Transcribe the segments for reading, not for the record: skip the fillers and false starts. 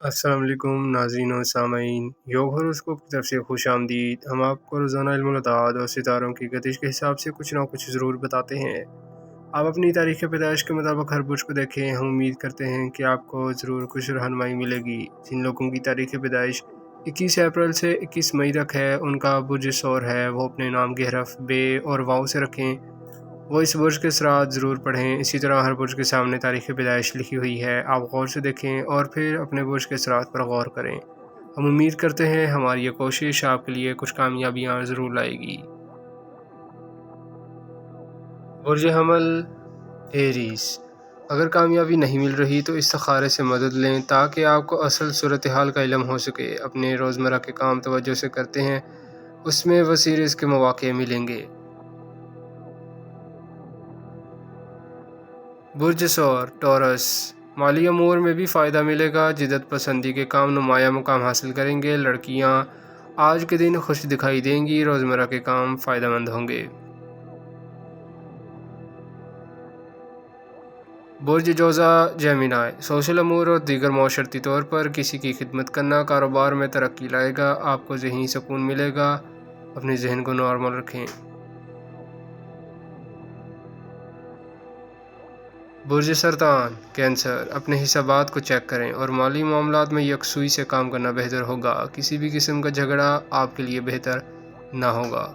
السلام علیکم ناظرین و سامعین، یوگ ہوروسکوپ کی طرف سے خوش آمدید۔ ہم آپ کو روزانہ علم العطیات اور ستاروں کی گردش کے حساب سے کچھ نہ کچھ ضرور بتاتے ہیں۔ آپ اپنی تاریخ پیدائش کے مطابق ہر برج کو دیکھیں۔ ہم امید کرتے ہیں کہ آپ کو ضرور کچھ رہنمائی ملے گی۔ جن لوگوں کی تاریخ پیدائش 21 اپریل سے 21 مئی تک ہے، ان کا برج ثور ہے، وہ اپنے نام کے حرف بے اور واو سے رکھیں۔ وہ اس برج کے اثرات ضرور پڑھیں۔ اسی طرح ہر برج کے سامنے تاریخ پیدائش لکھی ہوئی ہے، آپ غور سے دیکھیں اور پھر اپنے برج کے اثرات پر غور کریں۔ ہم امید کرتے ہیں ہماری یہ کوشش آپ کے لیے کچھ کامیابیاں ضرور لائے گی۔ برج حمل ایریز، اگر کامیابی نہیں مل رہی تو استخارے سے مدد لیں تاکہ آپ کو اصل صورتحال کا علم ہو سکے۔ اپنے روزمرہ کے کام توجہ سے کرتے ہیں، اس میں وسیع رزق کے مواقع ملیں گے۔ برج ثور ٹورس، مالی امور میں بھی فائدہ ملے گا، جدت پسندی کے کام نمایاں مقام حاصل کریں گے۔ لڑکیاں آج کے دن خوش دکھائی دیں گی، روزمرہ کے کام فائدہ مند ہوں گے۔ برج جوزا جیمنائی، سوشل امور اور دیگر معاشرتی طور پر کسی کی خدمت کرنا کاروبار میں ترقی لائے گا، آپ کو ذہنی سکون ملے گا، اپنے ذہن کو نارمل رکھیں۔ برج سرطان کینسر، اپنے حسابات کو چیک کریں اور مالی معاملات میں یکسوئی سے کام کرنا بہتر ہوگا، کسی بھی قسم کا جھگڑا آپ کے لیے بہتر نہ ہوگا۔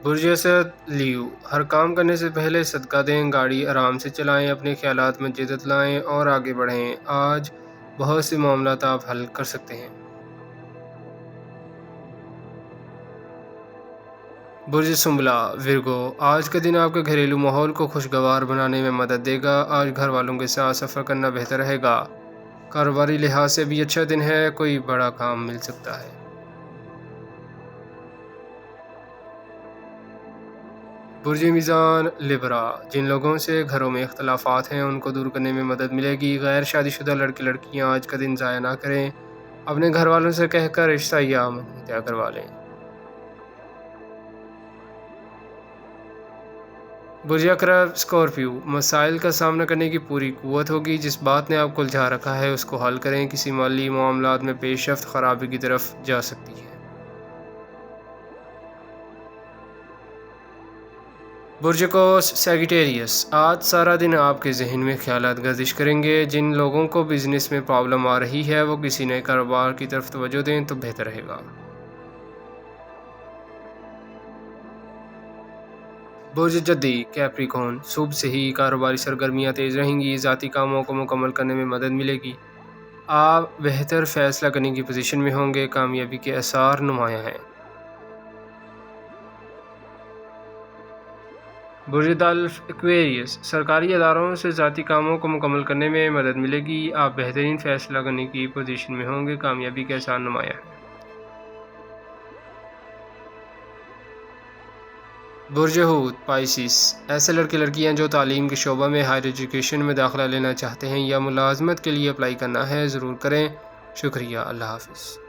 برج اسد لیو، ہر کام کرنے سے پہلے صدقہ دیں، گاڑی آرام سے چلائیں، اپنے خیالات میں جدت لائیں اور آگے بڑھیں، آج بہت سے معاملات آپ حل کر سکتے ہیں۔ برج سنبلا ورگو، آج کا دن آپ کے گھریلو ماحول کو خوشگوار بنانے میں مدد دے گا، آج گھر والوں کے ساتھ سفر کرنا بہتر رہے گا، کاروباری لحاظ سے بھی اچھا دن ہے، کوئی بڑا کام مل سکتا ہے۔ برج میزان لبرا، جن لوگوں سے گھروں میں اختلافات ہیں ان کو دور کرنے میں مدد ملے گی، غیر شادی شدہ لڑکے لڑکیاں آج کا دن ضائع نہ کریں، اپنے گھر والوں سے کہہ کر رشتہ یا مہر طے کروا لیں۔ برج عقرب اسکارپیو، مسائل کا سامنا کرنے کی پوری قوت ہوگی، جس بات نے آپ کو الجھا رکھا ہے اس کو حل کریں، کسی مالی معاملات میں پیش رفت خرابی کی طرف جا سکتی ہے۔ برج قوس سیگیٹیریس، آج سارا دن آپ کے ذہن میں خیالات گردش کریں گے، جن لوگوں کو بزنس میں پرابلم آ رہی ہے وہ کسی نئے کاروبار کی طرف توجہ دیں تو بہتر رہے گا۔ برج جدی کیپریکون، صبح سے ہی کاروباری سرگرمیاں تیز رہیں گی، ذاتی کاموں کو مکمل کرنے میں مدد ملے گی، آپ بہتر فیصلہ کرنے کی پوزیشن میں ہوں گے، کامیابی کے آثار نمایاں ہیں۔ برج دلف ایکویریس، سرکاری اداروں سے ذاتی کاموں کو مکمل کرنے میں مدد ملے گی، آپ بہترین فیصلہ کرنے کی پوزیشن میں ہوں گے، کامیابی کے آثار نمایاں ہیں۔ برج حوت پائسیس، ایسے لڑکے لڑکیاں جو تعلیم کے شعبہ میں ہائر ایجوکیشن میں داخلہ لینا چاہتے ہیں یا ملازمت کے لیے اپلائی کرنا ہے ضرور کریں۔ شکریہ، اللہ حافظ۔